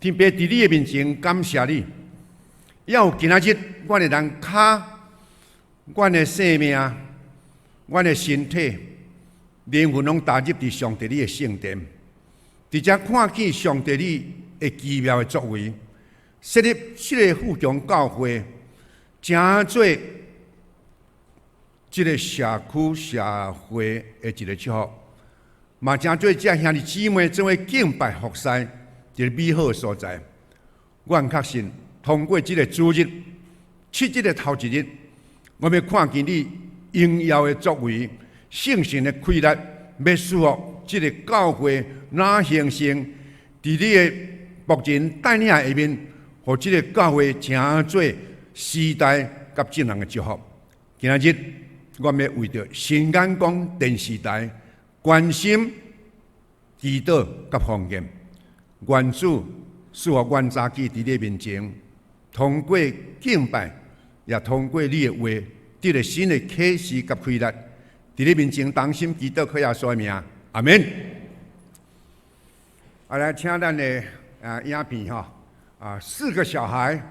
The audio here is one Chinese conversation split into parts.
天父伫你的面前感谢你，也有今仔日，阮的人骹、阮的生命、阮的身体、灵魂拢踏入伫上帝你的圣殿，伫遮看见上帝你的奇妙的作为，设立这个富强教会，诚做这个社区社会的一个祝福，嘛诚做这兄弟姊妹做为敬拜服侍一个美好的所在。阮确信，通过这个主日、7日的头一日，我们看见你荣耀的作为、圣神的开力，要使福这个教会哪形成，伫你的牧人带领下面，互这个教会诚做时代甲众人的祝福。今仔日，我们要为着新眼光电视台关心、祈祷甲奉献，愿主使我阮早起伫你面前，通过敬拜，也通过你的话，得了新的启示甲开力，伫你面前同心祈祷，靠耶稣的名，阿门。来，请咱的影片哈，4个小孩。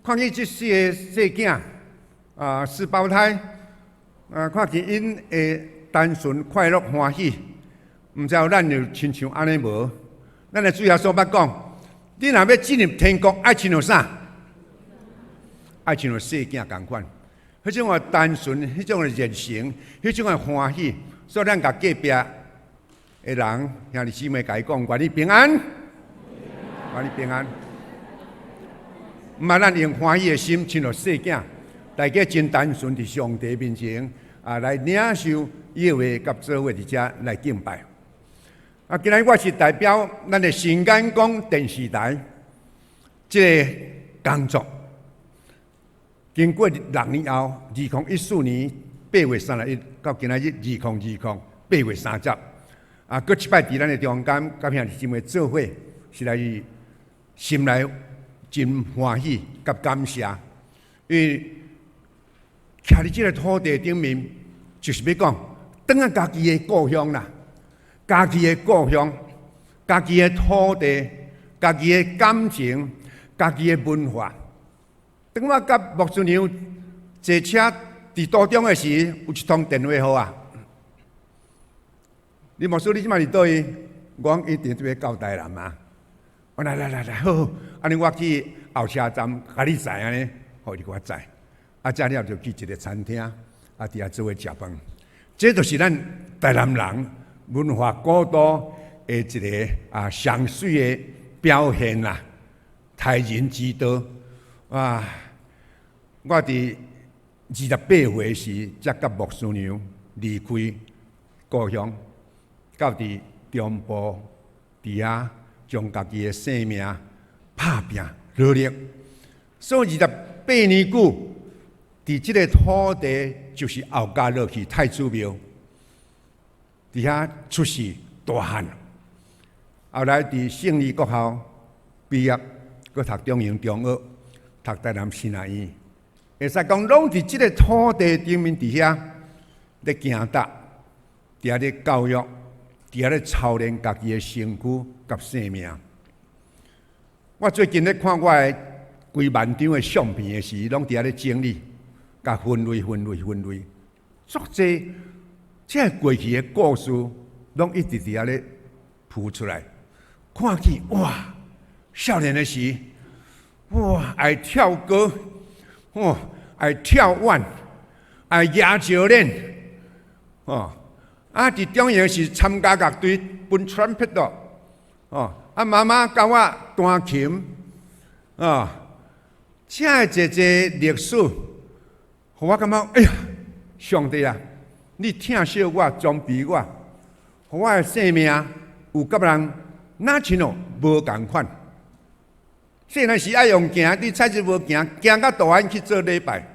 看见这4个细囝4胞胎看见因会单纯快乐欢喜，毋知有咱就亲像安尼无？咱的主耶稣捌讲，你若要进入天国，爱亲像啥？爱亲像细囝共款，迄种的单纯，迄种的热情，迄种的欢喜，所以咱甲隔壁的人兄弟姊妹甲伊讲，愿你平安，愿你平安。毋嘛，咱用欢喜的心，亲像细囝，大家真单纯伫上帝面前来领受伊的话，甲做伙伫遮来敬拜。今日我是代表咱的新眼光电视台这个工作，经过6年后，2014年8月31到今日2020 8月30，搁一摆伫咱的中间，甲兄弟姊妹做伙，是来心内真欢喜甲感谢，因为徛伫即个土地顶面，就是要讲，转啊家己的故乡啦，家己的故乡，家己的土地，家己的感情，家己的文化。当我甲牧师娘坐车伫途中的时，有一通电话号啊，你牧师你即摆伫倒位？我讲一定要到台南啊。来，好，安尼我去后车站，甲你载安尼，互你我载。载了就去一个餐厅，伫遐做伙食饭。这就是咱台南人文化古都的一个上水的表现啦，台人之都我伫28岁时，才甲牧师娘离开故乡，到伫中部伫遐。将家己的生命打拼努力，所以28年久，伫即个土地就是后家落去太子庙，伫遐出世大汉，后来伫圣理国校毕业，搁读中英中学，读台南新南医，会使讲拢伫即个土地顶面伫遐咧行达，伫遐咧教育。伫遐咧操练家己的身躯甲生命。我最近咧看我的规万张的相片的时，拢伫遐咧整理，甲分类，足侪这过去的故事，拢一直伫遐咧浮出来。看起哇，少年的时，哇爱跳歌，爱跳腕，爱压脚链，伫中学时参加乐队，分 trumpet 妈妈教我弹琴，这侪历史，互我感觉，哎呀，上帝啊，你疼惜我，装备我，互我的生命有甲人哪像哦无共款。细汉时爱用行，你菜市无行，行到大安去做礼拜，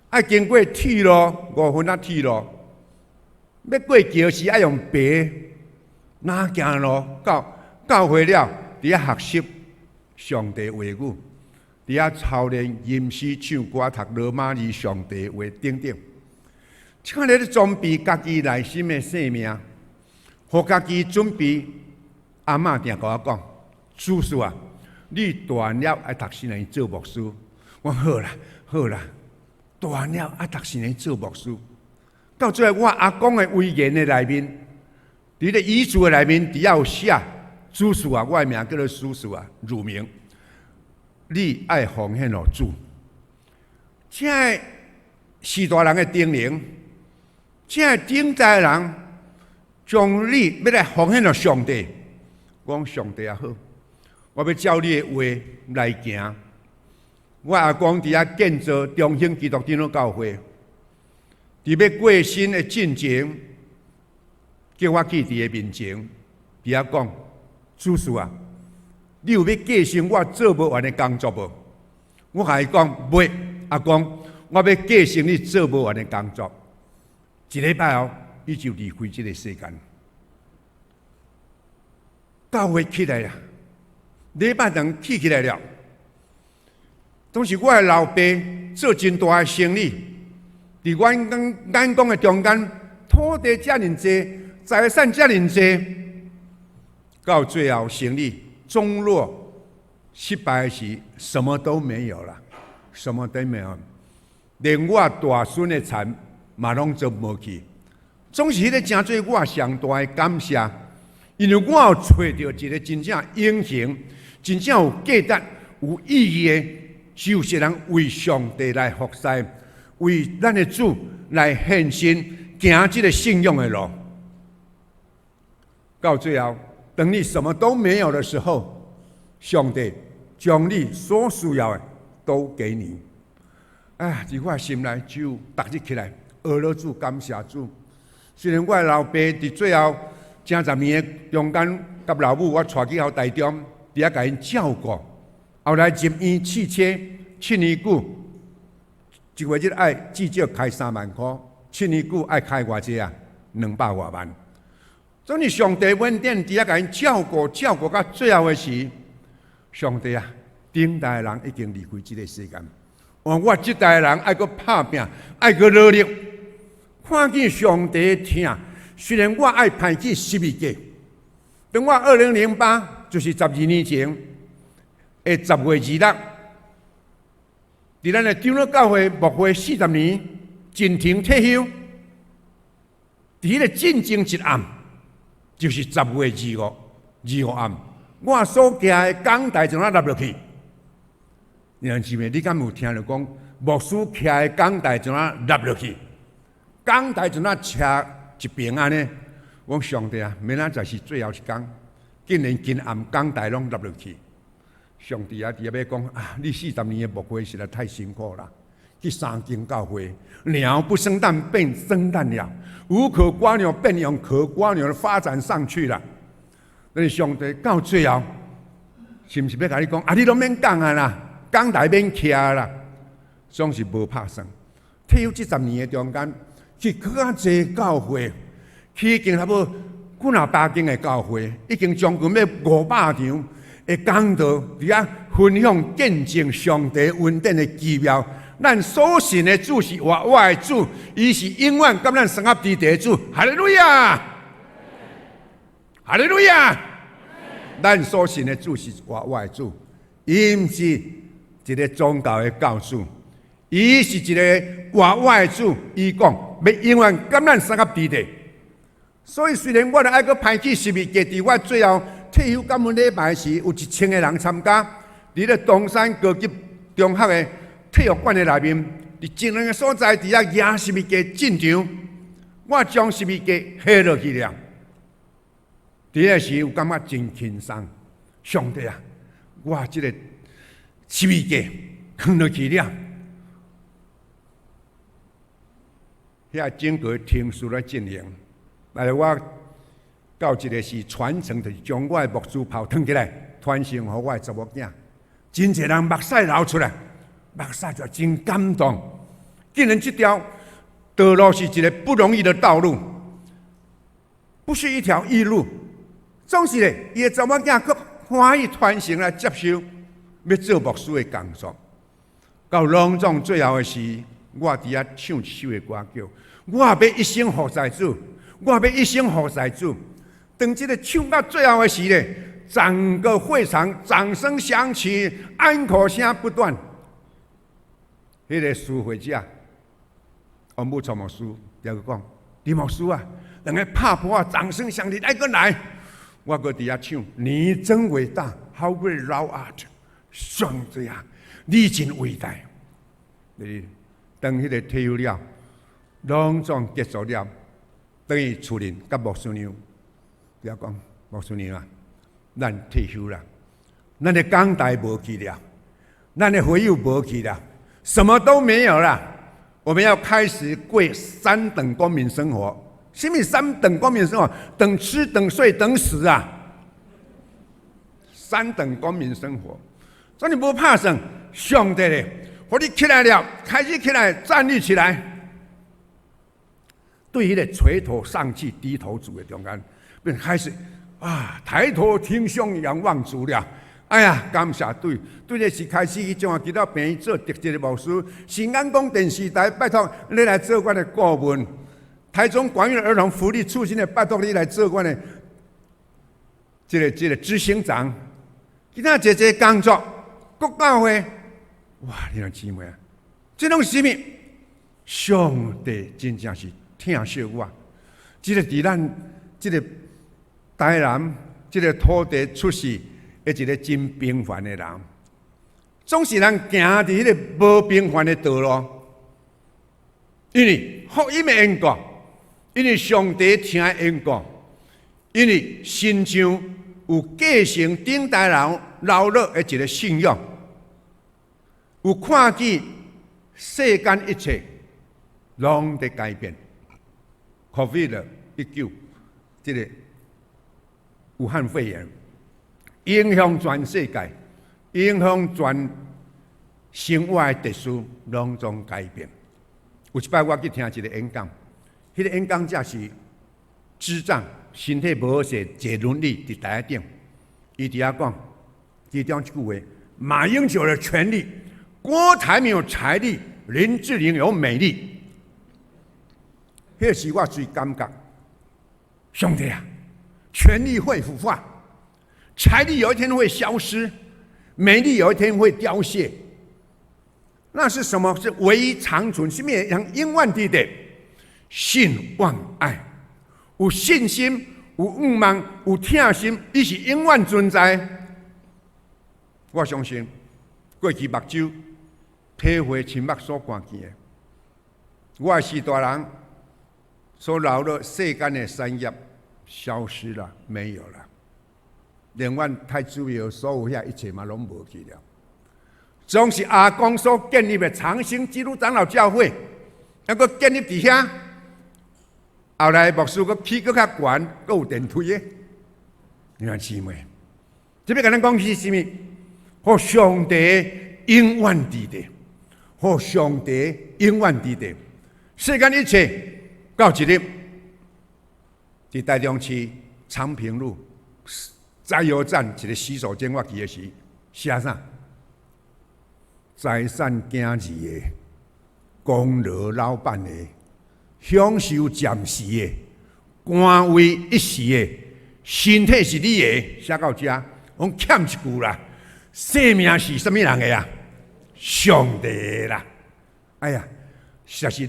爱经过铁路5分铁路，要过桥时爱用爬，哪行路到会了，伫遐学习上帝话语，伫遐操练吟诗唱歌、读罗马字、上帝话等等。看咧装备家己内心的性命，互家己准备。阿嬷定甲我讲，叔叔啊，你大汉了爱读4年做牧师。我好啦，好啦，大汉了爱读4年做牧师。到最后，我阿公的遗言的内面，伫咧遗嘱的内面，底下有写：叔叔啊，我的名叫做叔叔啊，乳名。你爱奉献予主，这是大人的叮咛。这顶代人将你要来奉献予上帝，讲上帝也好，我要照你的话来行。我阿公伫遐建造中兴基督长老教会，伫要过身的进前，叫我去伫个面前，伫遐讲：主叔啊，你有要继承我做不完的工作无？我甲伊讲袂，阿公，我要继承你做不完的工作。一礼拜后，伊就离开这个世间。教会起来了，礼拜堂起来了。当时我的老爸做真大的生意，伫眼光的中间，土地遮尔济，财产遮尔济，到最后生意中落失败时，什么都没有了，什么都没有，连我大孙的田嘛拢做无去。总是迄个真做我上大的感谢，因为我有找到一个真正英雄、真正有价值、有意义的受世人为上帝来服侍，为咱的主来献身，行这个信仰的路。到最后，等你什么都没有的时候，上帝将你所需要的都给你。啊，伫我心内就逐日起来，学了主，感谢主。虽然我的老爸伫最后正10年的中间，甲老母我带去到台中，伫遐甲因照顾。后来入院试车，7年久，1月日爱至少开3万块，7年久爱开偌济啊？200多万。总是上帝稳定伫遐甲因照顾到最后的时，上帝啊，顶代人已经离开这个世间。我这代人爱搁拍拼，爱搁努力，看见上帝的疼。虽然我爱排去12届，等我2008就是12年前的10月26，伫咱的长老教会牧会40年，真停退休。伫迄个进前一暗，就是10月25暗，我所行的讲台就那落去。娘姊妹，你敢有听到讲牧师徛的讲台就那落去？讲台就那车一边安尼，我上帝啊，明仔载是最后一天，竟然今暗讲台拢落去。上帝啊，伫遐要讲啊，你40年的牧会实在太辛苦了。去3间教会，鸟不生蛋变生蛋了，无可蜗牛变用可蜗牛的发展上去了。但是上帝到最后，是不是要甲你讲啊？你拢免讲啊啦，讲台免徛啦，总是无拍算。退休这10年的中间，去更较侪教会，去已经差不多9-8间的教会，已经将近要500场的讲道，伫遐分享见证上帝恩典的奇妙。咱所信的主是活活的主，伊是永远甲咱生合之地的主。哈利路亚，哈利路亚！咱所信的主是活活的主，伊毋是一个宗教的教主，伊是一个活活的主。伊讲要永远甲咱生合之地。所以虽然我爱搁排去12届，伫我最后退休感恩礼拜时，有1000个人参加，伫咧东山高级中学的体育馆的内面，伫前两个所在，伫遐举12届进场，我将12届下落去了。伫遐时有感觉真轻松，上帝啊，我这个12届扛落去了。遐整个程序来进行，来我到一个是传承，就是将我的牧师袍脱起来，传承给我的查某囝。真侪人目屎流出来，目屎就真感动。竟然这条道路是一个不容易的道路，不是一条易路。总是咧，伊的查某囝佫欢喜传承来接受，要做牧师的工作。到隆重最后的时，我伫遐唱一首的歌叫：我要一生服侍主，我要一生服侍主。当这个唱到最后的时咧，整个会场掌声响起，安可声不断。迄个司会者王木聪牧师就讲：李牧师啊，两个拍鼓啊，掌声响起，来个来！我搁伫遐唱：你真伟大 ，How great thou art！ 上帝啊，你真伟大！当迄个退休了，隆重结束了，等于厝人甲牧师娘，就讲牧师娘啊，咱退休了，咱的讲台无去了，咱的会友无去了，什么都没有了。我们要开始过三等公民生活。什么三等公民生活？等吃、等睡、等死啊！三等公民生活，所以你不怕生，上帝咧，我你起来了，开始起来，站立起来。对于那垂头丧气、低头族的中间，便开始啊，抬头挺胸，仰望主了。哎呀，感谢对这是开始，将我记到病院做特职的牧师，是安公电视台拜托你来做我的顾问。台中管院儿童福利促进的拜托你来做我的这个执行长。其他这些工作，国教会，哇，你人姊妹啊，这种是什么？上帝真正是疼惜我。这个伫咱这个台南这个土地出世的一个真平凡的人，总是人行伫迄个无平凡的道路，因为福音的缘故。因为上帝听的缘故，因为心上有继承顶代人老乐的一个信仰，有看见世间一切拢在改变。COVID-19 这个武汉肺炎影响全世界，影响全生活的特殊，拢总改变。有一摆我去听一个演讲。迄个演讲者是智障，身体无好势，坐轮椅伫台顶。伊伫遐讲，其中一句话：马英九有权力，郭台铭有财力，林志玲有美丽。迄时我最感觉，兄弟啊，权力会腐化，财力有一天会消失，美丽有一天会凋谢。那是什么？是唯一长存，什么样永远的的？信望爱，有信心，有愿望，有疼心，伊是永远存在。我相信过去目睭体会亲目所看见的，我的时大人所留了世间的产业消失了，没有了，连阮太子庙所有遐一切嘛拢无去了。总是阿公所建立的长兴基督长老教会，还阁建立伫遐。后来牧师佫起佫较悬，佫有电梯的，你看姊妹，这边甲咱讲是什么？互上帝永远伫地，互上帝永远伫地。世间一切到一日，伫台中市昌平路加油站一个洗手间，我记的是写啥？财产惊二的，功劳老板的。享受暂时的，官位一时的，身体是你的。写到这，我欠一句啦：生命是什么人的啊？上帝的啦！哎呀，实在是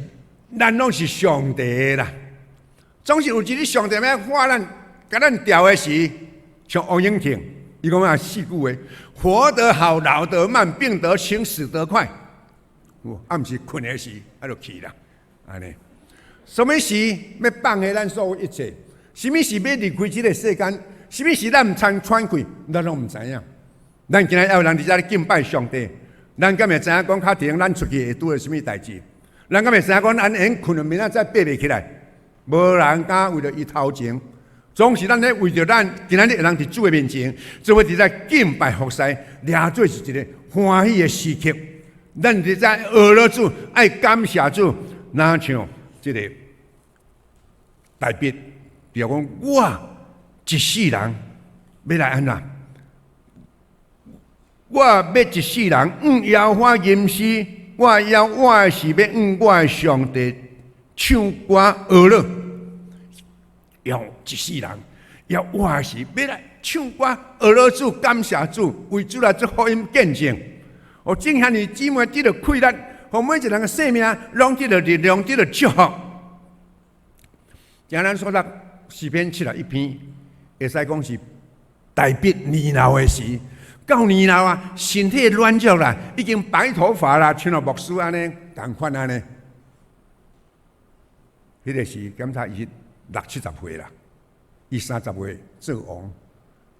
咱拢是上帝的啦。总是有一日上帝要发咱，甲咱调的时，像王永庆，伊讲啊四句话：活得好，老得慢，病得轻，死得快。暗时困的时，就去啦，安尼。什么时要放下咱所有一切？什么时要离开这个世间？什么时咱唔通喘气？咱拢唔知影。咱今日要有人伫遮敬拜上帝，咱敢会知影讲较停，咱出去会拄到什么代志？咱敢会知影讲咱因困了明仔再爬袂起来？无人敢为了伊头前，总是咱咧为着咱今仔日会当伫主的面前，做伙伫在敬拜服侍，掠做是一个欢喜的时刻。咱伫在学了主，爱感谢主，哪像这个大笔，就讲我一世人要来安怎？我要一世人摇花吟诗，我的是要我的上帝唱歌学了。要一世人，要我是要来唱歌，学了主，感谢主，为主来做福音见证。我正向你姊妹得到快乐，互每一人的生命拢得到力量，得到祝福。今咱所读诗篇71篇，会使讲是大笔年老的时，到年老啊，身体软弱啦，已经白头发啦，像牧师安尼，同款安尼。迄个时，检查伊60、70岁啦，伊30岁做王，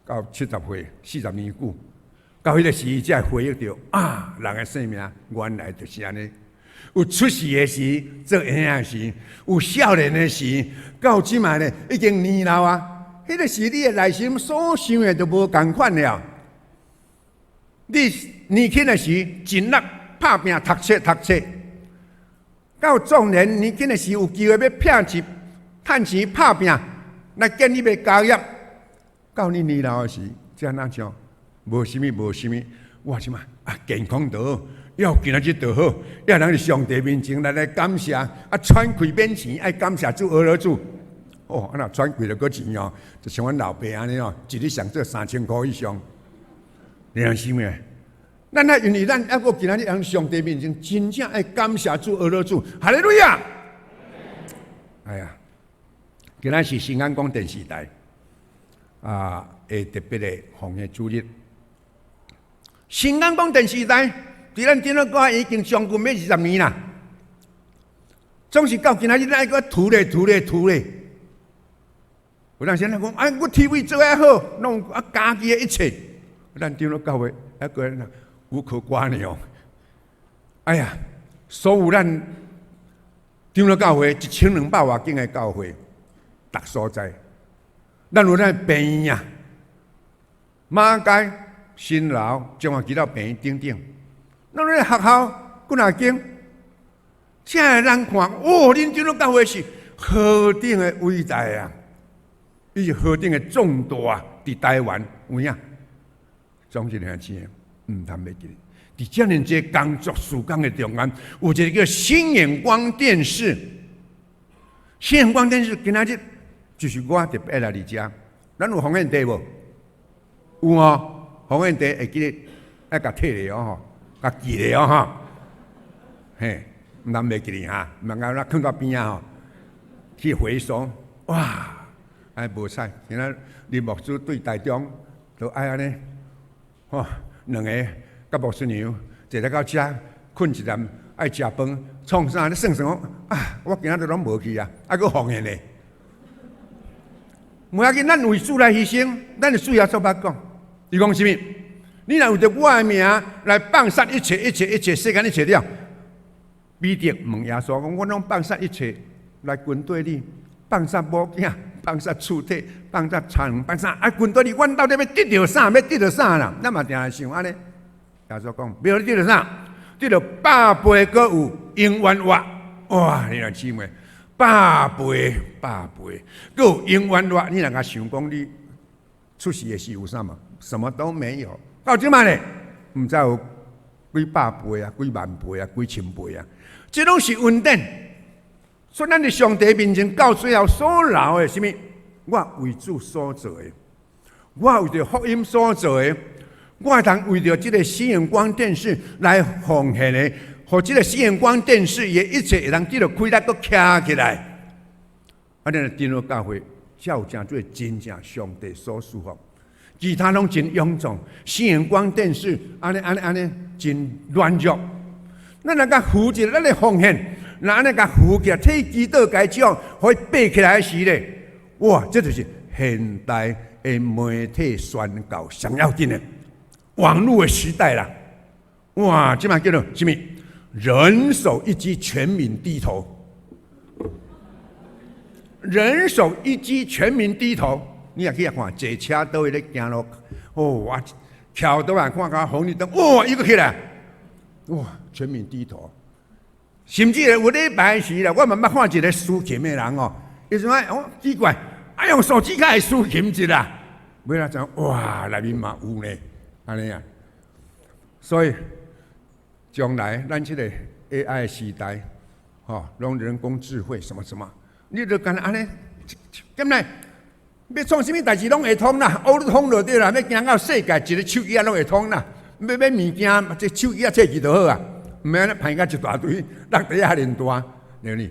到70岁40年久，到迄个时才回忆到啊，人的生命原来就是安尼。有出世的时，做婴的时，有少年的时，到即卖呢，已经年老啊。迄个时，你的内心所想的都无共款了。你年轻的时，尽力拍拼读册，到壮年年轻的时，有机会要拼钱、趁钱拍拼来建立要家业。到你年老的时，才那像无啥物，我即卖啊健康就好。要今仔日就好，要人伫上帝面前来感谢，喘气免钱，爱感谢主、学了主。哦，那喘气就搁钱哦，就像阮老爸安尼哦，一日上做3000块以上，你样想咩？咱爱因为咱还搁今仔日人上帝面前真正爱感谢主、学了主，哈利路亚！哎呀，今仔是新安广电视台啊，会特别的奉献主日，新安广电视台。伫咱电脑馆已经将近要20年啦，总是到今仔日咱个涂咧。有当时咱讲，我 TV 做得好，弄家己的一切，咱电脑教会还个人无可挂念。哎呀，所有咱电脑教会1200外间的教会，逐所在，咱有咱病院啊，马街、新楼、中华基督病院等等。咱咧学校几若间，现在人看，哦，恁这种教会是何等的伟大啊！伊是何等的重大啊！伫台湾有影，总是两钱，唔通袂记。伫遮尔这工作时间的中间，有一个叫新眼光电视。新眼光电视今仔日就是我特别来伫遮。咱有红线地无？有哦，红线地会记得爱甲摕咧哦吼。甲记咧哦吼，嘿，毋通袂记哩哈，毋通甲咱囥到边仔吼，去回收，哇，哎无彩，今仔日牧师对台中都爱安尼，吼，两个甲牧师娘坐咧到遮，困一站，爱食饭，创啥？你算讲啊，我今仔日拢无去啊，还佫奉献咧。无要紧，咱为主来牺牲，咱的主要做捌讲，伊讲啥物？你若为着我的名来放杀一切世间一切了，彼得问耶稣讲：我拢放杀一切来跟对你，放杀某囝，放杀厝体，放杀田园，放杀啊跟对你，阮到底要得到啥？要得到啥啦？咱嘛定来想安尼。耶稣讲：要得到啥？得到100倍，搁有永远活。哇！你若姊妹，100倍，搁有永远活。你若甲想讲你出世的时有啥嘛？什么都没有。到即摆咧，毋知有几百倍啊，几万倍啊，几千倍啊，这拢是恩典。所以咱伫上帝面前到最后所留的，什么？我为主所做的，我为着福音所做的，我通为着这个新眼光电视来奉献的，互这个新眼光电视也一切会当得到开力，搁徛起来。啊，咱进入教会，才有真做真正上帝所祝福。其他拢真臃肿，新眼光电视安尼真软弱。咱若甲扶一下，咱的奉献，若安尼甲扶起来，替基督该种，可以爬起来时咧，哇！这就是现代的媒体宣教上要紧的网络的时代啦。哇！即摆叫做什么？人手一机，全民低头。人手一机，全民低头。你也去看，坐车倒位咧行路，哇，桥倒来看到红绿灯，哇，一个起来，哇，全民低头。甚至有礼拜时啦，我慢慢看一个抒琴的人哦，伊说奇怪，用手机开抒琴一啦，尾仔讲哇，内面嘛有呢，安尼啊。所以将来咱这个 AI 的时代，用人工智慧什么什么，你就干安尼，今来要创什么代志拢会通啦，乌通就对啦，要行到世界一个手机拢会通啦，要物件这手机册记就好啊。唔免咧排甲一大堆，落地下连大，对不？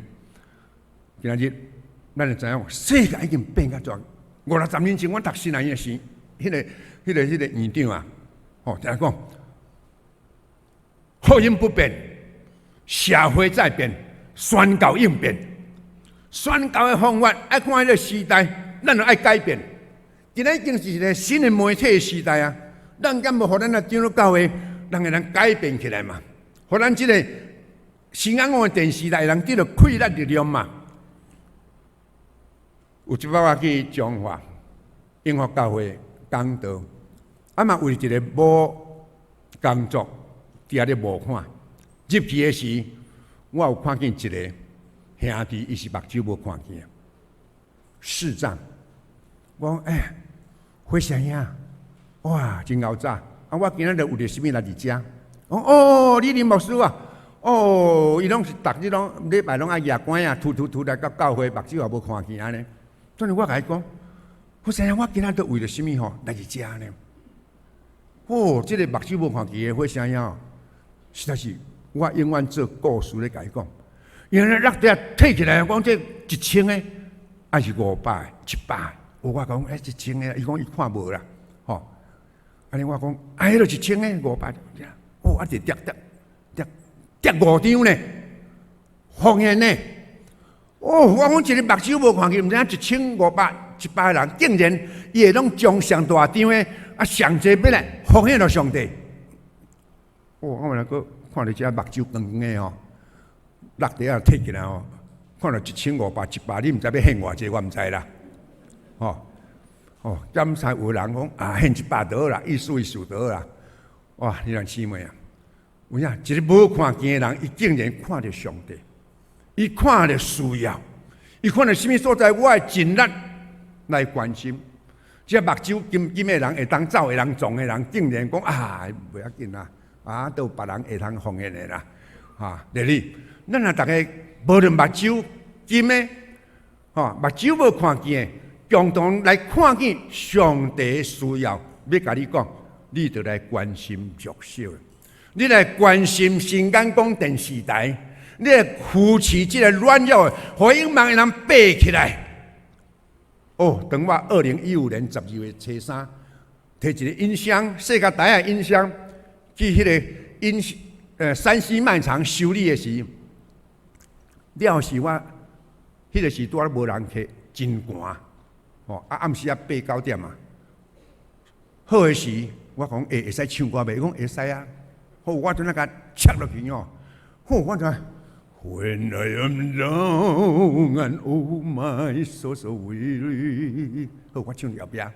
今日咱就知影，世界已经变甲怎？50年前，我读新南院时，迄个院长啊，听讲，后因不变，社会在变，宣告应变，宣告的方法爱看迄个时代，咱就爱改变。今仔已经是一个新的媒体的时代啊，咱敢无互咱啊长老教会，人会能改变起来嘛？互咱即个新安的电视台人，得到开力力量嘛。有一摆我去中华永福教会讲道，嘛为一个无工作，伫遐咧无看。入去的时，我有看见一个兄弟，伊是目睭无看见，视障。我讲回想呀，哇，真够早！我今仔日有着啥物来伫遮？你林牧师啊，伊拢是逐日拢礼拜拢爱夜关啊，突来到教会，目睭也无看见安尼。所以我甲伊讲，我想我今仔都为了啥物来伫遮呢？这个目睭无看见的火声音，实在是我永远做故事咧甲伊讲。原来落地摕起来，讲这1000个，还是500、100？我讲1000个，伊讲伊看无啦，安尼我讲，迄就1000个500。啊！就跌5张呢，风险呢？我讲一个目睭无看见，毋知影1500、100人，竟然伊会拢将上大张的上济要来奉献到上帝。我来个看到这目睭光的落地啊摕起来看到1500、100，你毋知要献偌济，我毋知啦。刚才有人讲献100就好啦，意思就好啦。哇！你人姊妹啊，有影一个无看见的人，伊竟然看到上帝，伊看到需要，伊看到什么所在，我会尽力来关心。这目睭金的人会当走的人撞的人，竟然讲不要紧啦，都有别人会当奉献的啦，第二，咱大家无论目睭金的，目睭无看见的，共同来看见上帝的需要，要甲你讲。你就来关心弱小，你来关心新港广电视台，你来扶持这个软弱的，互因望人爬起来。等我2015年12月初3，摕一个音箱，世界台的音箱，去迄个山西卖场修理的时，了是我迄个时拄无人客，真寒，暗时8、9点啊，好的时。我讲会使唱歌袂？伊讲会使啊。我就那个插落去我就 When I am young and oh my so weary， 我唱后边。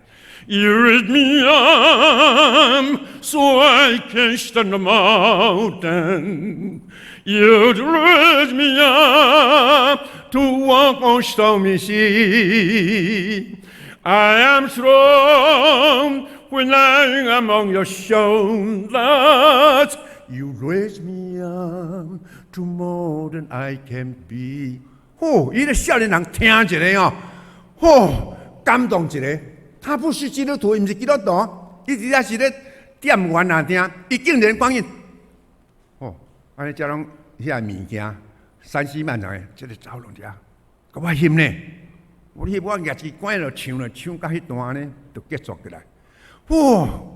You raise me up so I can stand the mountain. You raise me up to walk on stormy sea. I am strong.When lying among your shoulders, you raise me up to more than I can be. 伊个少年人听一个感动一个。他不是基督徒，毋是基督徒，伊只是咧点原啊听，伊竟然讲伊，安尼才拢遐物件，山西漫长的，这个走拢遮，甲我翕呢。我牙齿关了唱到迄段呢，就结束起来。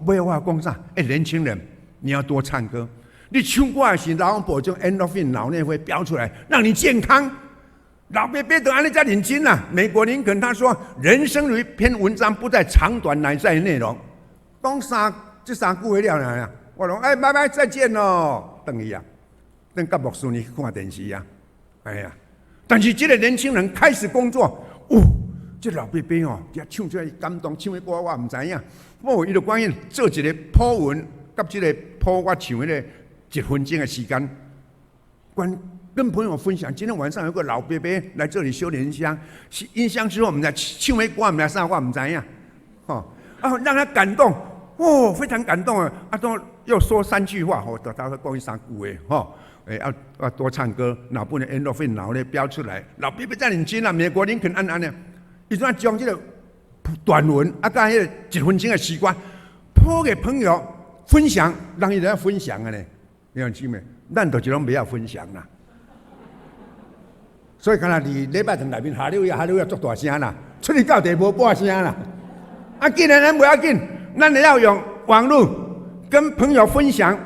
尾我讲啥？年轻人，你要多唱歌。你唱歌的时，脑部将 endorphin 脑内会飙出来，让你健康。老伯伯都安尼才认真啊！美国林肯他说：“人生如一篇文章，不在长短，乃在内容。”讲这3句话了呀，我讲拜拜再见咯，等伊啊，等甲牧师你去看电视啊，但是这个年轻人开始工作，这老伯伯哦，遐唱出来感动，唱的歌我唔知影。不，伊就关于做一个普文，甲这个普我唱的1分钟的时间，跟朋友分享。今天晚上有个老伯伯来这里修莲香，音香之后，我们在唱的歌，我们来啥我唔知影。让他感动，非常感动啊！都又说3句话，大概讲3句话，要多唱歌，脑部的 endorphin 脑咧飙出来。老伯伯在领军啊，美国林肯安呢，伊就将这个短文甲迄个1分钟的时间，抛给朋友分享，让伊人分享啊呢。弟兄姊妹，咱就种不要分享啦。所以，敢若伫礼拜堂内面哈利路亚做大声啦，出去到地无半声啦。既然咱不要紧，咱也要用网络跟朋友分享，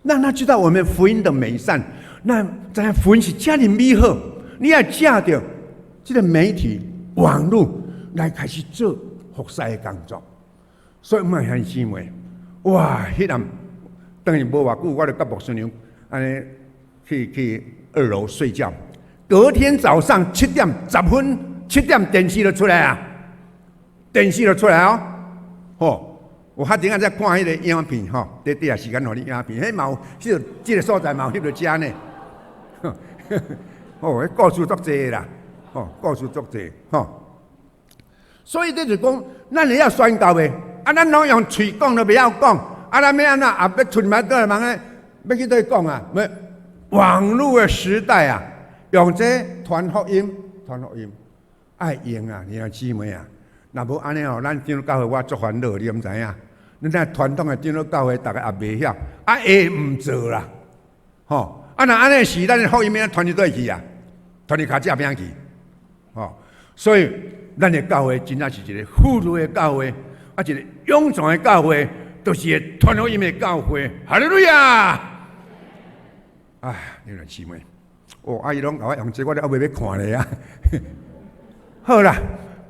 让他知道我们福音的美善。那这福音是这么美好，你要借着这个媒体网络来开始做服侍的工作。所以，我们很欣慰，哇！迄阵等于无偌久，我就跟牧师娘安尼去2楼睡觉。隔天早上7点10分，7点电视就出来啊！电视就出来我较顶下在看迄个影片在第下时间互你影片，迄嘛有这个所在嘛有翕到遮呢。迄故事足济啦，故事足济所以这就讲，咱也要宣教的，咱拢用嘴讲都不要讲，咱要安怎也要出门倒来忙咧，要去倒讲啊？网络的时代啊，用这传福音，爱用啊，你姊妹啊。若无安尼咱长老教会我足烦恼，你毋知影？恁那传统的长老教会，大家也袂晓，会唔做啦？若安尼是，咱的福音要传去倒去啊？传去卡这边去？所以咱的教会真正是一个富裕的教会，一个勇壮的教会，都是个传福音的教会。哈利路亚！你们姊妹，阿姨拢甲我用这，我都还袂要看咧啊！好啦。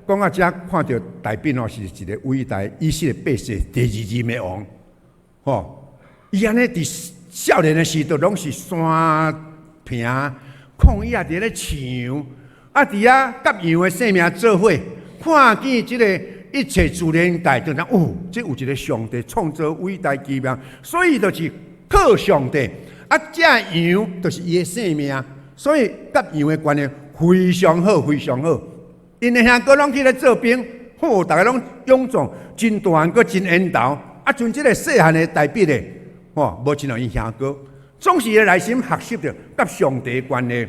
讲到这，看到大兵是一个伟大以色列百姓第2任的王，伊安尼伫少年的时代，拢是山坪旷野伫咧墙，伫甲羊的性命做伙，看见这个一切自然界，就讲这有一个上帝创造伟大奇妙，所以就是靠上帝。这羊就是伊的性命，所以甲羊的关系非常好，非常好。因的兄哥拢起来做兵，大家拢勇壮，真大汉，阁真缘投。像这个细汉的大笔的，无亲像因兄哥，总是内心学习着甲上帝的关系。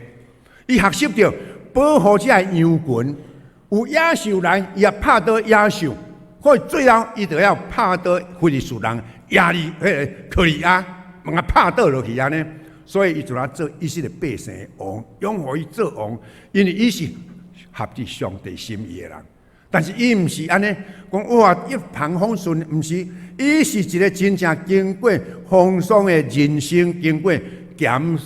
伊学习着保护这羊群，有野兽来，伊也拍倒野兽，所以最后伊就要拍倒非利士人亚利克利亚，把他拍倒落去安尼。所以伊就来做以色列百姓的王，拥护伊做王，因为伊是合致上帝心意的人，但是伊毋是安尼讲哇一帆风顺，毋是，伊是一个真正经过风霜的人生，经过咸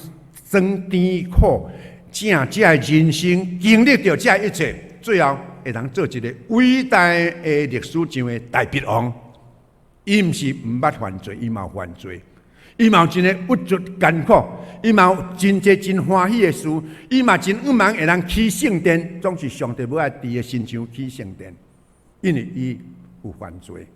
酸甜苦，这人生经历着这一切，最后会当做一个伟大的历史上的大笔王。伊毋是毋捌犯罪，伊嘛有犯罪。伊嘛有真个不足艰苦，伊嘛有真济真欢喜的事，伊嘛真毋茫会人起圣殿，总是上帝要爱伫个身上起圣殿，因为伊有犯罪。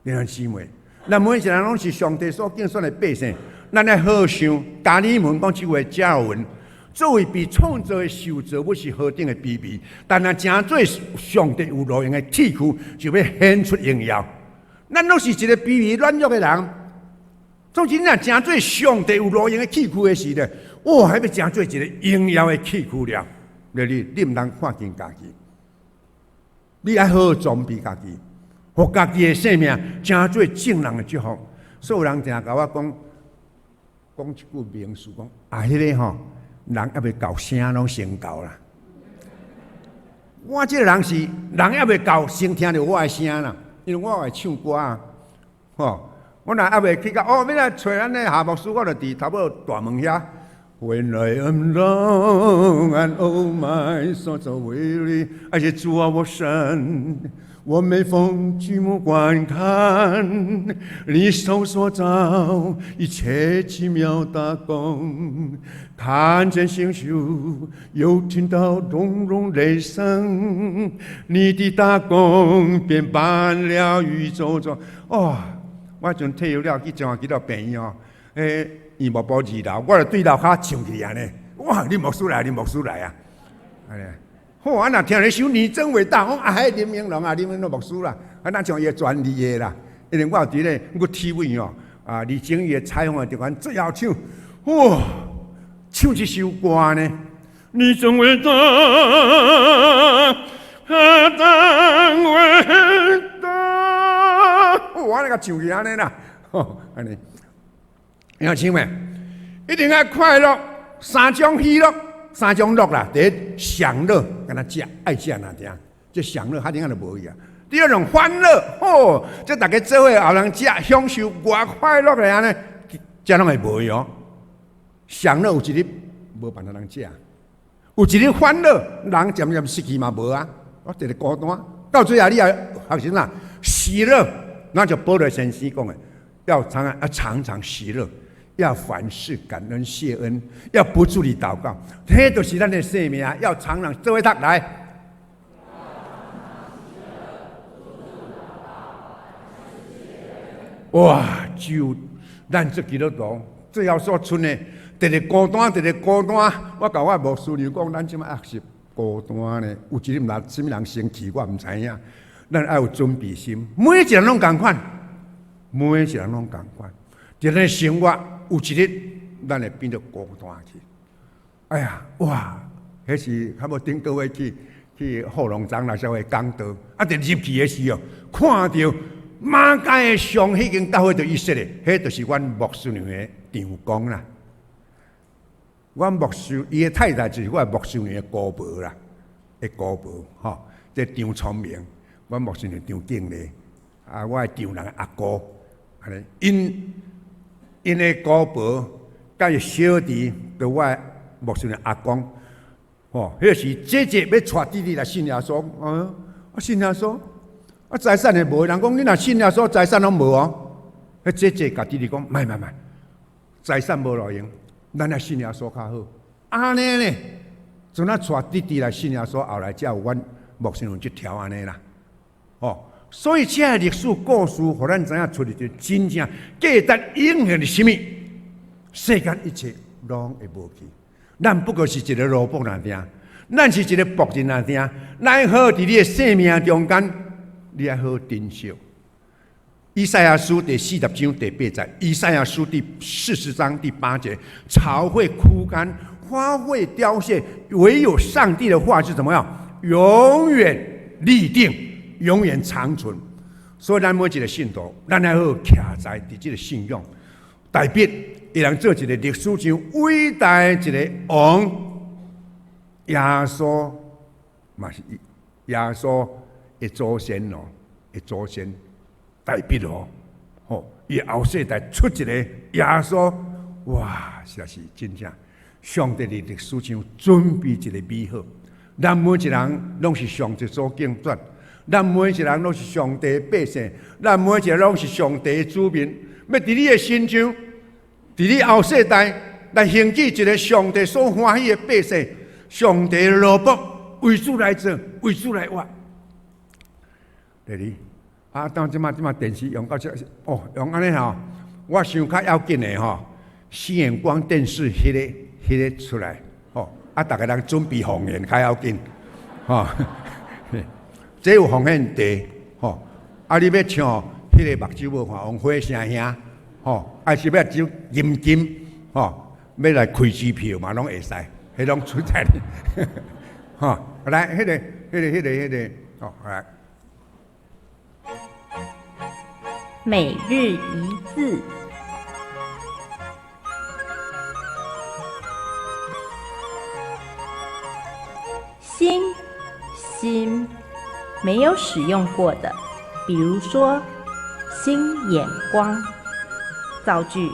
弟兄姊妹，咱每一个人拢是上帝所拣选的百姓，咱要好想加利门讲即话加文，作为被创造的受造物是何等的卑微，但若诚做上帝有路用的器具，就要显出荣耀。咱拢是一个卑微软弱的人。总之，若诚做上帝有路用的器具的时咧，还要诚做一个荣耀的器具了。你毋通看见家己，你爱好好装备家己，互家己的性命诚做正人的祝福。所以有人常甲我讲一句名词，讲迄个人还未到声拢先到啦。我这个人是人还未到，先听到我的声啦，因为我会唱歌啊，我若还未去到要来找咱的夏牧师，我就伫头尾大门遐。When I am wrong and oh my soul so weary， 而且主啊，我神，我每逢举目观看，你手所造一切奇妙大功，看见星宿，又听到隆隆雷声，你的大功便满了宇宙中。哦，我阵退休了，去中华基督病院哦，医务部2楼，我就对楼骹唱起安尼，哇！你牧师来，你牧师来啊！安尼。好，我若听你首你真伟大，讲啊，林明龙啊，林明龙牧师啦，啊，咱像伊专利的啦，因为我有伫咧，我 TV 哦，啊，李景宇的采访的地方最好唱，哇，唱一首歌呢，你真伟大，真伟大，我那个唱起安尼啦，吼，安尼，要唱咩？一定要快乐，3种喜乐。3种乐啦，第一享乐，跟他食爱食哪点，这享乐，他点解都无去啊？第二种欢乐，哦，这大家做伙后人食享受偌快乐的安尼，这拢会无去哦。享乐有一日无办法人食，有一日欢乐，人渐渐失去嘛无啊。我一个孤单，到最后你也学成啦，喜乐，那就保罗先生讲的，要常常喜乐。要凡事感恩谢恩，要不住地祷告，这就是咱的生命啊！要常常做伙读来。哇！就咱这基督徒最后所存的，直直孤单，直直孤单。我甲我牧师娘讲，咱即摆学习孤单呢，有一日毋知什么人生气，我毋知影。咱要有准备心，每一个人拢共款，每一个人拢共款。在咱生活有一日，咱会变得孤单去。哎呀，哇！迄是较无顶个月去后龙长老教会讲道，啊，伫入去的时候，看到马街的上已经到迄个以色列，迄就是阮牧师娘的丈公啦。阮牧师伊的太太就是阮牧师娘的姑婆啦，的姑婆吼，这张聪明，阮牧师娘张敬丽，啊，我的丈人阿哥，安尼因的姑婆甲伊小弟，对我的牧师娘阿公，吼，迄时姐姐要带弟弟来信耶稣，信耶稣，啊财产也无，人讲你若信耶稣，财产拢无哦。迄姐姐甲弟弟讲，卖，财产无路用，咱来信耶稣较好。安尼呢，从那带弟弟来信耶稣，后来才有阮牧师娘这条安尼啦，哦。所以，这历史故事，互咱知影出嚟就真正价值永远的什么？世间一切拢会无去。咱不过是一个萝卜那丁，咱是一个仆人那丁。咱好伫你的生命中间，你要好珍惜。以赛亚书第40章第8节，以赛亚书第40章第8节，草会枯干，花会凋谢，唯有上帝的话是怎么样？永远立定。永远长存，所以咱每一个信徒，咱要好徛在伫这个信仰，代表会能做一个历史上伟大的一个王。耶稣嘛是耶稣的祖先咯，的祖先代表咯，吼，伊后世代出一个耶稣，哇，实在是真正上帝的历史上准备一个美好，咱每一个人拢是上帝所敬专。咱每一个人都是上帝的百姓，咱每一个人都是上帝的子民。要伫你的心上，伫你后世代来兴起一个上帝所欢喜的百姓，上帝的萝卜为主来做，为主来活。第二，当即马电视用到这，用安尼吼，我想较要紧的吼，新眼光电视迄个出来，大家人准备奉献较要紧，这有奉献地，你要唱迄个目睭无看，王火声兄，还是要唱银金，要来开支票嘛，拢会使，迄拢出在哩，来，迄个，来。每日一字，心。没有使用过的，比如说新眼光。造句：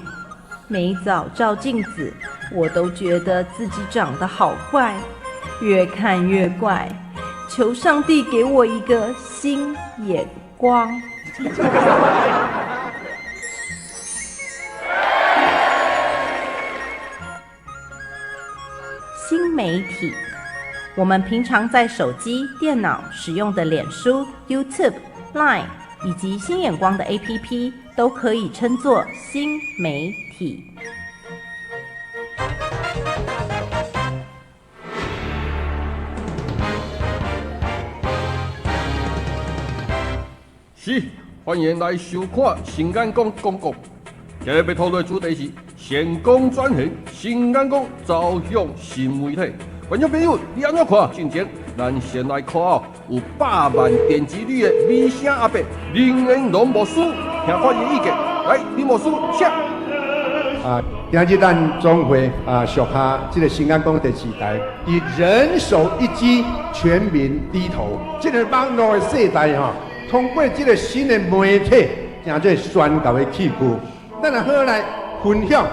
每早照镜子，我都觉得自己长得好怪，越看越怪，求上帝给我一个新眼光。新媒体，我们平常在手机、电脑使用的脸书、YouTube、Line 以及新眼光的 APP 都可以称作新媒体。是，欢迎来收看新眼光广告。今日要讨论的主题是成功转型，新眼光走向新媒体。观众朋友，你安怎看？进前，咱先来看有100万点击率的美声阿伯林恩龙牧师，听看伊意见。来，林牧师，请。今日咱总会属下这个新眼光电视台，以人手一机，全民低头。这个网络的时代通过这个新的媒体，成做宣告的器具。咱也好来分享，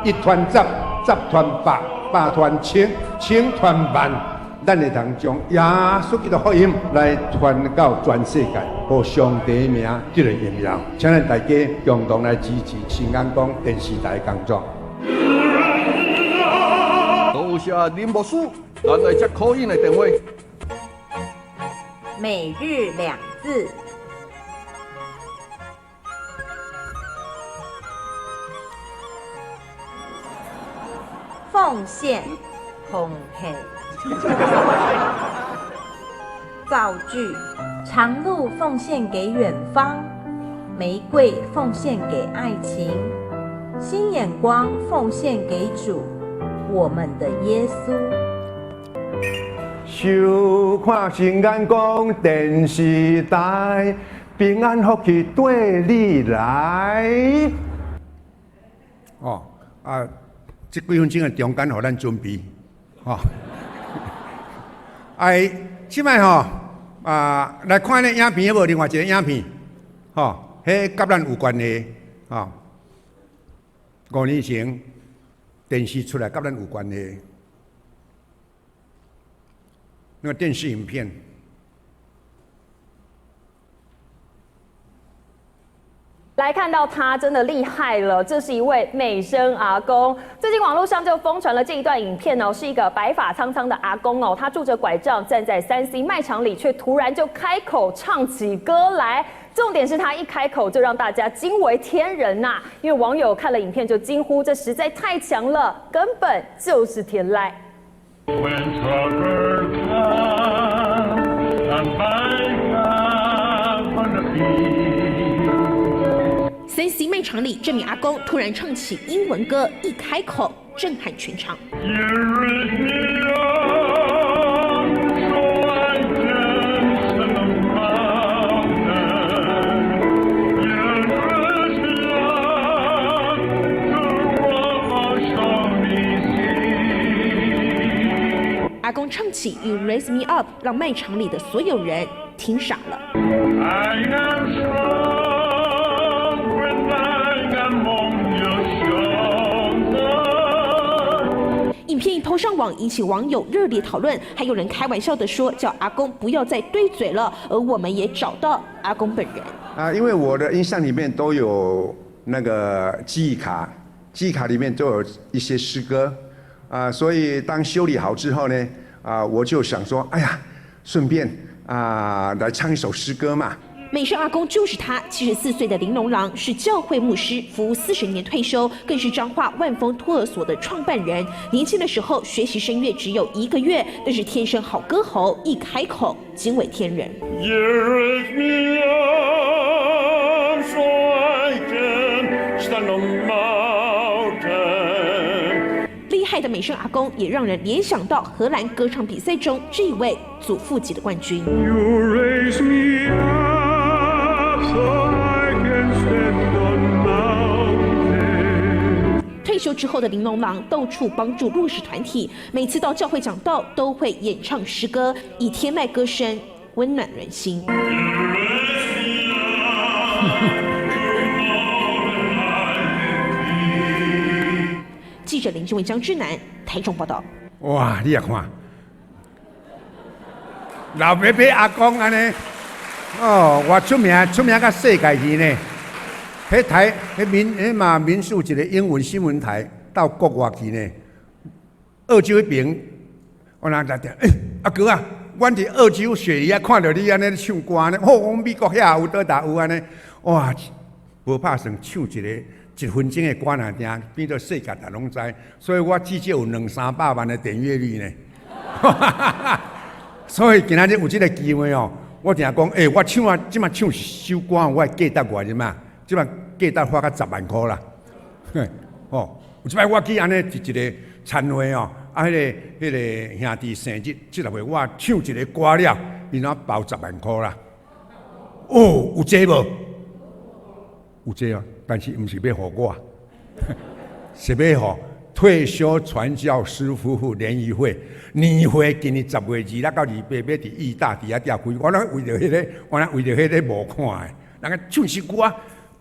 一团十，十团百，百团千，千团万。咱会通将耶稣基督福音来传到全世界，和上帝名这个荣耀。请咱大家共同来支持新眼光电视台的工作。多谢林牧师，咱来接口音的电话。每日2字。奉献，奉献。造句：长路奉献给远方，玫瑰奉献给爱情，新眼光奉献给主，我们的耶稣。收看新眼光电视台，平安福气对你来。这几分钟的中间，互咱准备，即摆来看咧影片，无另外一个影片，迄甲咱有关系，5年前电视出来甲咱有关系，那个电视影片。来看到他真的厉害了，这是一位美声阿公。最近网络上就疯传了这一段影片哦，是一个白发苍苍的阿公哦，他拄着拐杖站在3C 卖场里，却突然就开口唱起歌来。重点是他一开口就让大家惊为天人呐，因为网友看了影片就惊呼，这实在太强了，根本就是天籁。3C 卖场里，这名阿公突然唱起英文歌，一开口震撼全场。阿公唱起《You Raise Me Up》，让卖场里的所有人听傻了。影片一抛上网，引起网友热烈讨论，还有人开玩笑的说，叫阿公不要再对嘴了。而我们也找到阿公本人。因为我的印象里面都有那个记忆卡，记忆卡里面都有一些诗歌，所以当修理好之后呢，我就想说，哎呀，顺便来唱一首诗歌嘛。美声阿公就是他，74岁的林龙郎是教会牧师，服务40年退休，更是彰化万丰托儿所的创办人。年轻的时候学习声乐只有1个月，但是天生好歌喉，一开口惊为天人。厉害的美声阿公也让人联想到荷兰歌唱比赛中这一位祖父级的冠军。退休之后的林龙郎到处帮助弱势团体，每次到教会讲道都会演唱诗歌，以天籁歌声温暖人心。记者林志伟、江志南台中报道。哇，你也看，老伯伯阿公安尼，哦，我出名到世界去呢。迄台民视一个英文新闻台到国外去呢，澳洲迄边，我人来听，阿哥啊，阮伫澳洲雪梨啊，看到你安尼唱歌呢，我美国遐有倒有安尼，哇，无拍算唱一个1分钟的歌难听，变做世界人拢知，所以我至少有200-300万的点阅率呢。所以今仔日有这个机会哦，我听讲，我唱啊，即马唱首歌，我价值偌济嘛？即马价值花到10万块啦。哦，有即摆我去安尼一个餐会哦，迄个兄弟生日70岁，我唱一个歌了，伊那包10万块啦。哦，有这无？有这啊，但是毋是要互我，是要互退休传教师夫妇联谊会年会，今年10月2日到28要伫义大伫遐吊开，我为着迄个无看的，人家唱首歌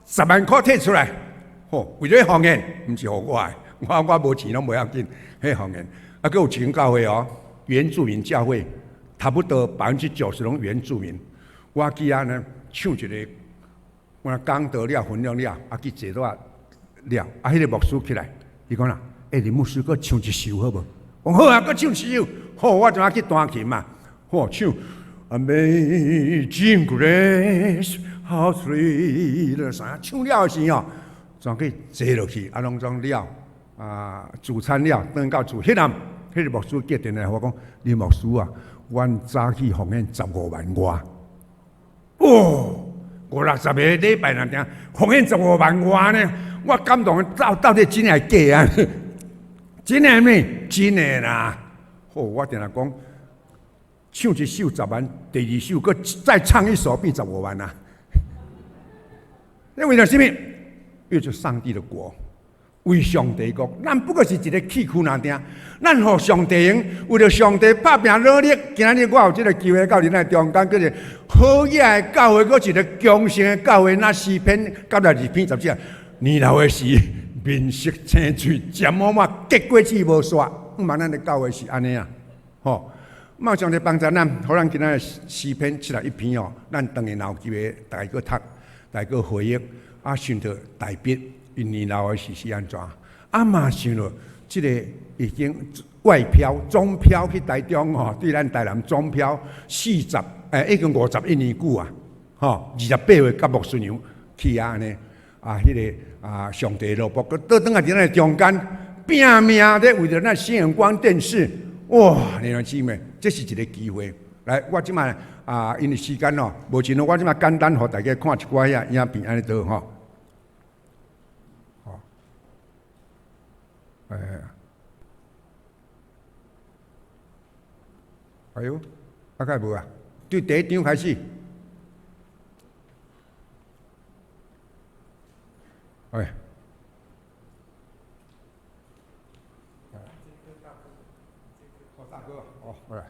10万块摕出来，为着方言，毋是互我的，我无钱拢袂要紧，迄方言。啊，佮有一间教会哦，原住民教会，差不多90%拢原住民。我去啊呢唱一个，我讲得了分量了，啊去坐倒了，啊迄个牧师起来，伊讲啦，林牧师佮唱一首好无？我好啊，佮唱一首，好，我就去弹琴嘛，好唱。Amazing Grace, how sweet the sound， 唱了时哦，全去坐落去，啊，拢总了，主餐了，等到主，迄个牧师接电来，我讲，林牧师啊，阮早起奉献15万外，哦，50个礼拜人听，奉献15万外呢，我感动，到底真系假啊？真诶咩？真诶啦！好，我定来讲，唱一首10万，第2首佮再唱一首变15万啊！因为了什么？为着上帝的国，为上帝国，咱不过是一个器躯难听，咱互上帝用，为了上帝拍拼努力。今仔日我有这个机会到恁来中间，叫做好野的教会，佮一个强盛的教会，那诗篇92篇17，年老的时，面色青翠，食满满，结果子无煞。嘛，咱的教会是安尼啊，吼。嘛，上帝帮助咱，互咱今仔诗篇71篇哦，咱当然有机会大家个读，大家个回忆，啊，想到大笔，因年老的时是安怎？啊嘛想到，这个已经外漂、中漂去台中吼，对咱台南中漂已经51年久啊，吼，28岁甲牧师娘去啊安尼，迄个上帝路仆，倒转来伫咱中间拼命咧，为着咱新阳光电视，哇，弟兄姊妹，这是一个机会。来，我即摆因为时间哦无尽，我即摆简单互大家看一寡影片安尼倒吼。哎呦，大概无啊？对第一张开始。哎。大哥，哦，过来。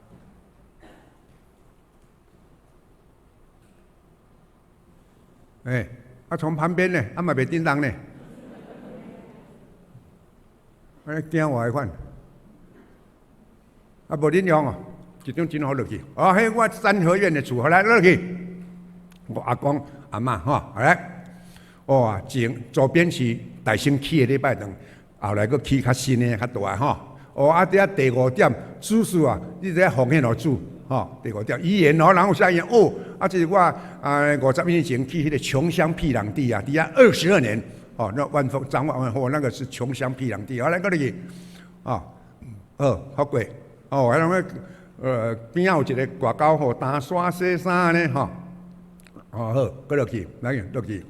从旁边呢，嘛袂叮当呢。惊我的款，无恁用哦，一张真好落去。迄我三合院的厝，后来落去，我阿公阿嬷吼，后来，前左边是大兴起的礼拜堂，后来佫起较新的较大吼。伫遐第5点，主事啊，你在奉献互主吼。第5点，遗言人有啥遗言？这是我50年前去迄个穷乡僻壤地啊，伫遐22年。那万丰张万丰，那个是穷乡僻壤地，后来搁入去，好过，还有边仔有一个外交打刷洗衫呢，好，搁落去，来落去，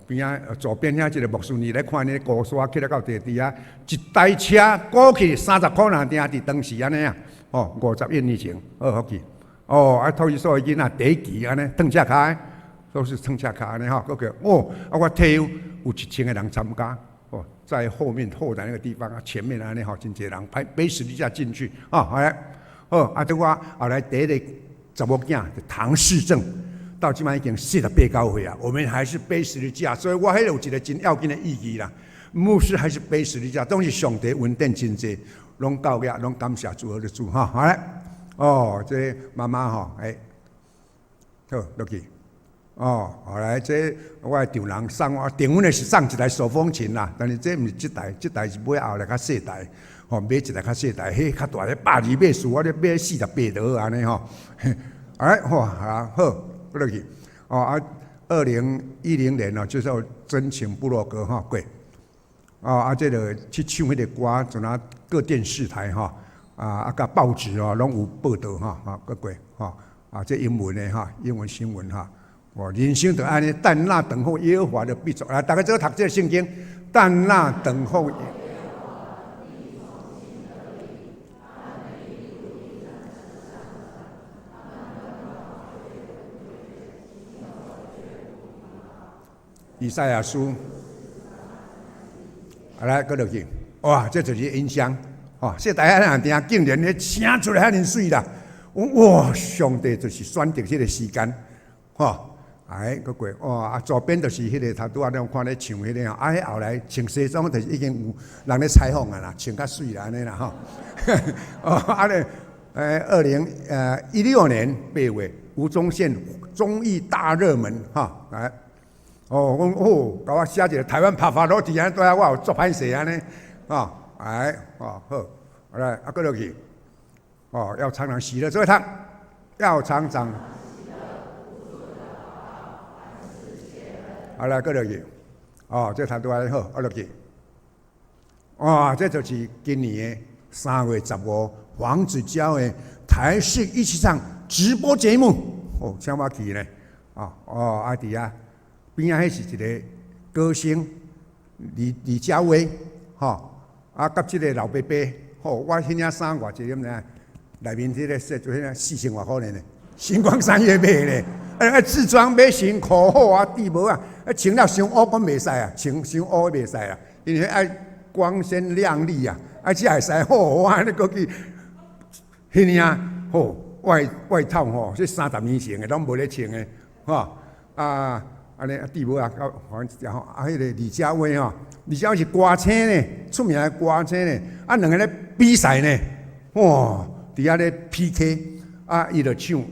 边仔左边遐一个牧师你来看呢，高刷起来到地底啊，一台车过去30块人定伫当时安尼啊，51年前，好去，托儿所的囡仔第一期安尼，蹬车卡。都是乘车卡安尼哈，我退休有1000个人参加，在后台那个地方前面安尼真侪人背十字架进去好来，对我后来第一个查某囝唐氏症，到即摆已经48-9岁啊，我们还是背十字架，所以我迄有一个真要紧的意义啦。牧师还是背十字架，都是上帝恩典真济，拢到个，拢感谢主的主好来，哦，这妈妈吼，好落去。哦，后来这我的丈人送我，订婚的是送一台手风琴啦，但是这毋是这台，这台是买后来较细台，吼买一台较细台，迄较大的120码数，我咧买48套安尼吼。哎，好，落去。2010年哦，就是真情部落格哈过。这个去唱迄个歌，就拿各电视台哈，甲报纸哦，拢有报道哈，过这英文的哈，英文新闻哈。人生就安尼，但那等候耶和华的必作。大家做读这个圣经，但那等候。以赛亚书，来，搁落去，哇，这就是音箱，说大家人听，竟然迄声出来遐尼水啦！哇，上帝就是选择迄个时间，搁过，左边就是迄个他拄仔咱看咧唱迄个，迄后来穿西装就是已经有人咧采访啊啦，穿较水啦安尼啦2016年8月，吴宗宪综艺大热门来。甲我写一个台湾拍法罗底安对我有作歹势安尼，好，来，搁落去，要常常喜乐，做一趟，要常常，来，搁落去，这差不多好，落去，这就是今年的3月15，黄子佼的台视1起唱直播节目，请我去呢，伫遐。边仔迄是一个歌星李佳薇，甲即个老伯伯，我迄领衫偌济点呢？内面即个说做迄4000外块呢，星光三月买咧，制装买身裤好啊，底帽啊，穿了伤乌我袂使啊，穿伤乌袂使啊，因为爱光鲜亮丽啊，才会使我安尼过去，迄领外套这30年前的拢无咧穿的，安尼底帽啊，反正迄个李佳薇李佳薇是歌星呢，出名的歌星呢，两个咧比赛呢，伫遐咧 PK，伊就唱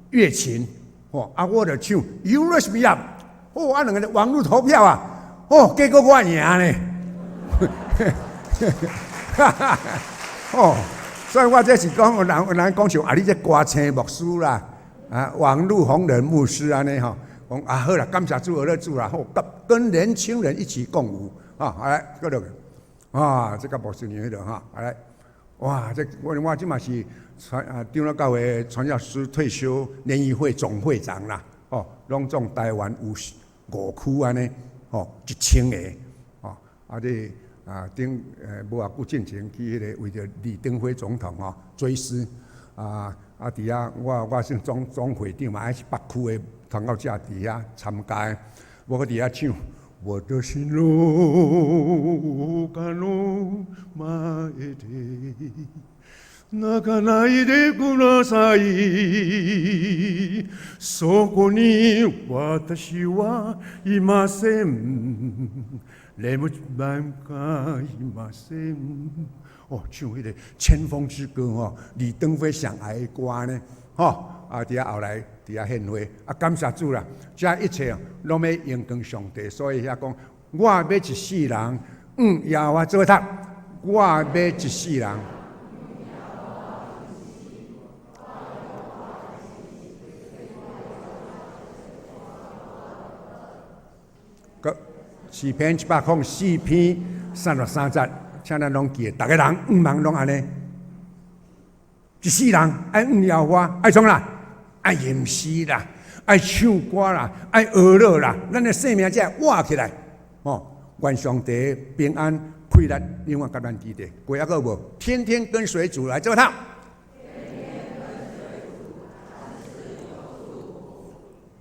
乐琴，我就唱 You Raise Me Up，两个咧网络投票啊，结果我赢呢，所以我这是讲有人讲像你这歌星牧师啦，网络红人牧师安尼吼。好啦，感谢主，俄勒主啦，跟年轻人一起共舞来，搁落去，这个牧师年迄度来，哇，这我即嘛是长老教会传教士退休联谊会总会长啦，拢总台湾55区安尼，1000个，顶无偌久进前去迄个为着李登辉总统追思，伫遐我算总会长嘛，还是北区的。传到遮伫遐参加，我伫遐唱。我的心路甘露马一地，那个那一的古拉萨伊，そこに私はいません。レモンがいません。唱迄个《千峰之歌》李登辉上爱的歌呢，伫遐后来。伫遐献花，感谢主啦！这一切拢要荣光上帝，所以遐讲，我要一世人，耶和华做他，我要一世人。个4篇704篇33节，请咱拢记，大家人忙拢安尼，一世人爱耶和华，爱创啦。爱吟诗啦，爱唱歌啦，爱娱乐啦，咱的生命才会活起来。愿上帝平安快乐，永远甲咱记得。过一个无，天天跟随主来做他。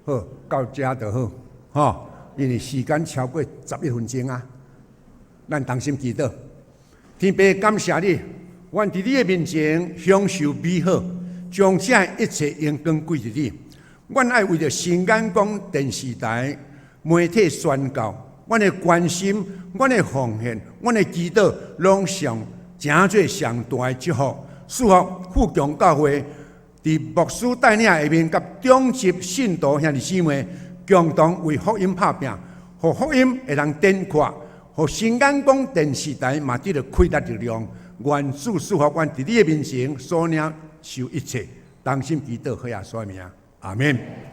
好，到遮就好，因为时间超过11分钟啊，咱同心祈祷。天父感谢你，愿伫你的面前享受美好。将这一切荣光归于你。阮爱为着新眼光电视台媒体宣告，阮的关心、阮的奉献、阮的祈祷，拢上诚做上大的祝福。祝福富强教会伫牧师带领下面，甲中级信徒兄弟姊妹共同为福音拍拼，互福音会当展开，互新眼光电视台嘛得到开达力量。愿主赐福阮伫你的面前所领受一切，当心祈祷，好啊，说明阿免。